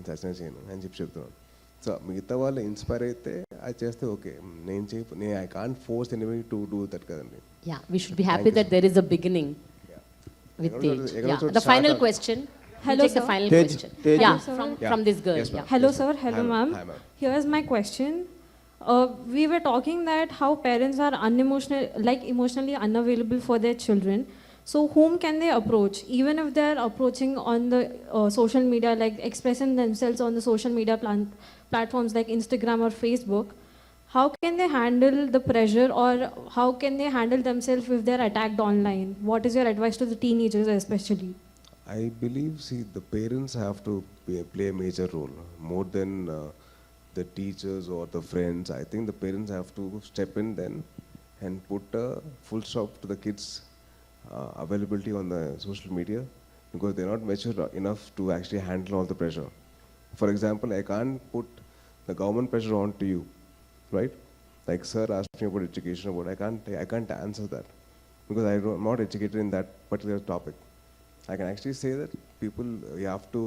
నేను సస్టైన్ చేయను అని చెప్తున్నాను. సో మిగతా వాళ్ళు ఇన్స్పైర్ అయితే అది చేస్తే ఓకే, నేను I can't force anybody to do that కదండి. Yeah, we should be happy that there is a beginning with Tej. Yeah. The final question. Hello, Take the sir. final Tej. question. Tej. Yeah, Sir. from this girl. Yes, ma'am. Yeah. Hello, Yes, sir. ma'am. Hello, Hi, ma'am. Hi, ma'am. Here's my question. We were talking that how parents are emotionally unavailable for their children. So whom can they approach? Even if they are approaching on the social media, like expressing themselves on the social media platforms like Instagram or Facebook, how can they handle the pressure, or how can they handle themselves if they're attacked online? What is your advice to the teenagers especially? I believe, see, the parents have to play a major role more than the teachers or the friends. I think the parents have to step in then and put a full stop to the kids' availability on the social media, because they're not mature enough to actually handle all the pressure. For example, I can't put the government pressure onto you, right? Like sir asked me about education, I can't answer that because I'm not educated in that particular topic. I can actually say that people, you have to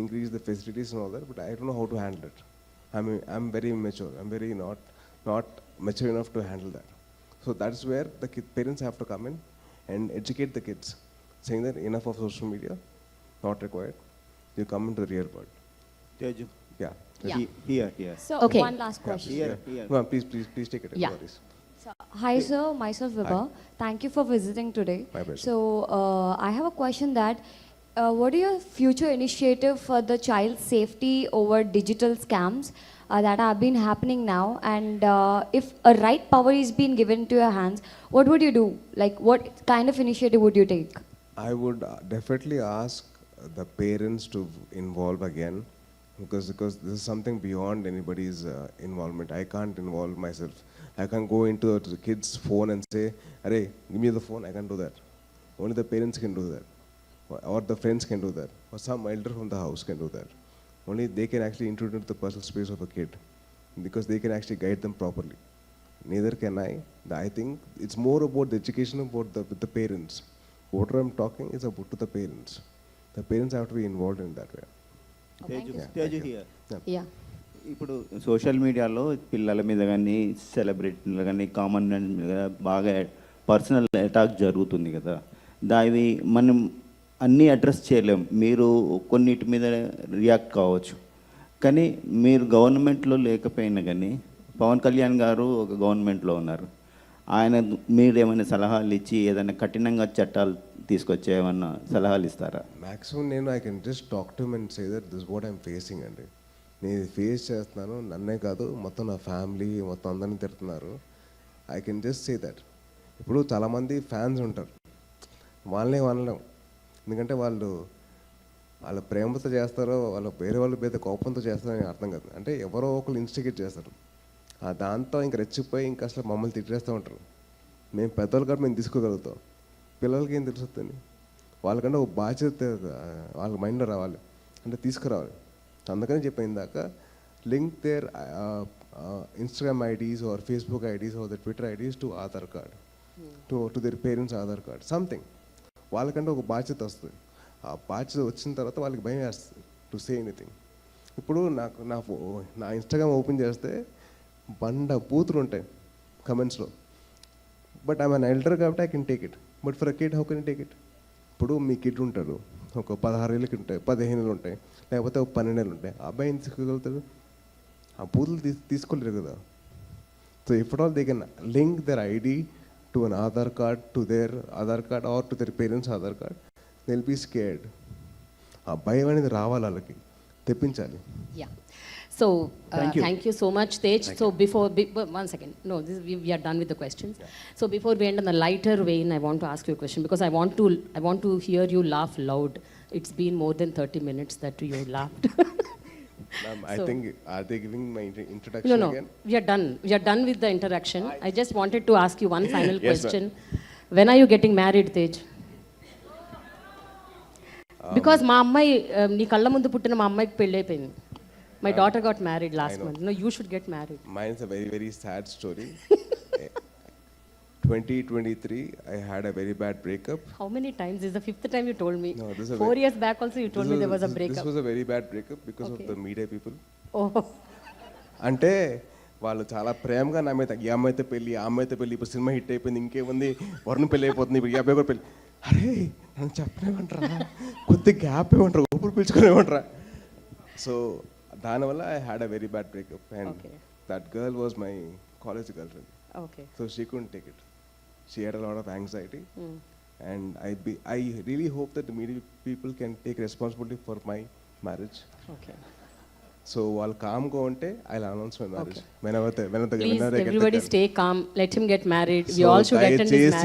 increase the facilities and all that, but I don't know how to handle it. I'm very immature. I'm very not mature enough to handle that. So that's where the parents have to come in and educate the kids, saying that enough of social media, not required. You come into the real world. Teju. Yeah. Yeah. Here. So Okay. one last question. Here. Ma'am, please take it. Yeah. No worries. So, hi sir, myself Vibha. Thank you for visiting today. My pleasure. So I have a question that what are your future initiative for the child safety over digital scams that have been happening now, and if a right power is being given to your hands, what would you do? Like what kind of initiative would you take? I would definitely ask the parents to involve again, because this is something beyond anybody's involvement. I can't involve myself. I can't go into the kid's phone and say, "Arey, give me the phone." I can't do that. Only the parents can do that, or the friends can do that, or some elder from the house can do that. Only they can actually intrude into the personal space of a kid, because they can actually guide them properly. Neither can I. I think it's more about the education about with the parents. What I'm talking is about to the parents. The parents have to be involved in that way. Thank you. Teju here. Yeah. ఇప్పుడు social మీడియాలో పిల్లల మీద కానీ సెలబ్రిటీల కానీ common man మీద బాగా personal attack జరుగుతుంది కదా, దాని మనం అన్నీ అడ్రస్ చేయలేం. మీరు కొన్నిటి మీద రియాక్ట్ కావచ్చు, కానీ మీరు గవర్నమెంట్లో లేకపోయినా కానీ పవన్ కళ్యాణ్ గారు ఒక గవర్నమెంట్లో ఉన్నారు. ఆయన మీరు ఏమైనా సలహాలు ఇచ్చి ఏదైనా కఠినంగా చట్టాలు తీసుకొచ్చే ఏమన్నా సలహాలు ఇస్తారా? మ్యాక్సిమం నేను I can just talk to and say that this what I'm facing అండి. నేను ఫేస్ చేస్తున్నాను, నన్నే కాదు మొత్తం నా ఫ్యామిలీ మొత్తం అందరినీ తిడుతున్నారు. I can just say that. ఇప్పుడు చాలామంది ఫ్యాన్స్ ఉంటారు, వాళ్ళనే అనలేం, ఎందుకంటే వాళ్ళ ప్రేమతో చేస్తారో వాళ్ళ వేరే వాళ్ళ మీద కోపంతో చేస్తారని అర్థం కాదు. అంటే ఎవరో ఒకరు ఇన్స్టిగేట్ చేస్తారు, దాంతో ఇంక రెచ్చిపోయి ఇంకా అసలు మమ్మల్ని తిట్టేస్తూ ఉంటారు. మేము పెద్దవాళ్ళు కాబట్టి మేము తీసుకోగలుగుతాం, పిల్లలకి ఏం తెలుస్తుంది? వాళ్ళకంటే ఒక బాధ్యత వాళ్ళ మైండ్లో రావాలి, అంటే తీసుకురావాలి. అందుకని చెప్పాను ఇందాక, link their Instagram IDs or Facebook IDs or the Twitter IDs to Aadhaar card, to their parents Aadhaar card, something. వాళ్ళకంటే ఒక బాధ్యత వస్తుంది. ఆ బాధ్యత వచ్చిన తర్వాత వాళ్ళకి భయం వేస్తుంది టు సే ఎనీథింగ్. ఇప్పుడు నా ఇన్స్టాగ్రామ్ ఓపెన్ చేస్తే బూతులు ఉంటాయి కమెంట్స్లో, బట్ ఐఎమ్ అన్ ఎల్డర్ కాబట్టి I can take it. But for a kid how can take it? ఇప్పుడు మీ కిడ్ ఉంటాడు, ఒక 16 ఏళ్ళకి ఉంటాయి, 15 ఏళ్ళు ఉంటాయి, లేకపోతే ఒక 12 ఏళ్ళు ఉంటాయి. ఆ అబ్బాయి ఏం తీసుకోగలుగుతాడు? ఆ బూతులు తీసుకోలేరు కదా. So if all they can link their ID to an Aadhaar card, to their Aadhaar card or to their parents Aadhaar card, they will be scared. ఆ భయం అనేది రావాలి, వాళ్ళకి తెప్పించాలి. Yeah. So, thank you so much, Tej. So, one second. No, we are done with the questions. Yeah. So, before we end on a lighter vein, I want to ask you a question, because I want to hear you laugh loud. It's been more than 30 minutes that you laughed. Ma'am, I think, are they giving my introduction again? We are done. We are done with the interaction. I just wanted to ask you one final Yes, question. When are you getting married, Tej? Because మా అమ్మాయి నీ కళ్ళ ముందు పుట్టిన మా అమ్మాయికి పెళ్ళి అయిపోయింది. My daughter got married last month. No, you should get married. Mine is a very, very sad story. 2023, I had a very bad breakup. How many times? This is the fifth time you told me. No, this is a 4 very- years back also you told me there was a This breakup. was a very bad breakup because Okay. of the media people. Oh, అంటే వాళ్ళు చాలా ప్రేమగా నా మీద ఈ అమ్మాయితో పెళ్ళి ఆ అమ్మాయితో పెళ్ళి ఇప్పుడు సినిమా హిట్ అయిపోయింది ఇంకేముంది వరుణ్ పెళ్ళి అయిపోతుంది ఇప్పుడు ఈ అబ్బాయి కూడా పెళ్ళి అరే నన్ను చెప్పనేమంటారా కొద్ది గ్యాప్ ఇవ్వంటారా ఊపిరి పీల్చుకునేమంటారా సో దానివల్ల I had a very bad breakup and Okay. That girl was my college girl friend okay. So she couldn't take it she had a lot of anxiety Hmm. and I really hope that the media people can take responsibility for my marriage. Okay. So while calm go unte, I'll announce my marriage. Okay. Whenever Please, I get the everybody girl. stay calm. Let him get married. We So all should attend his దయచేసి marriage.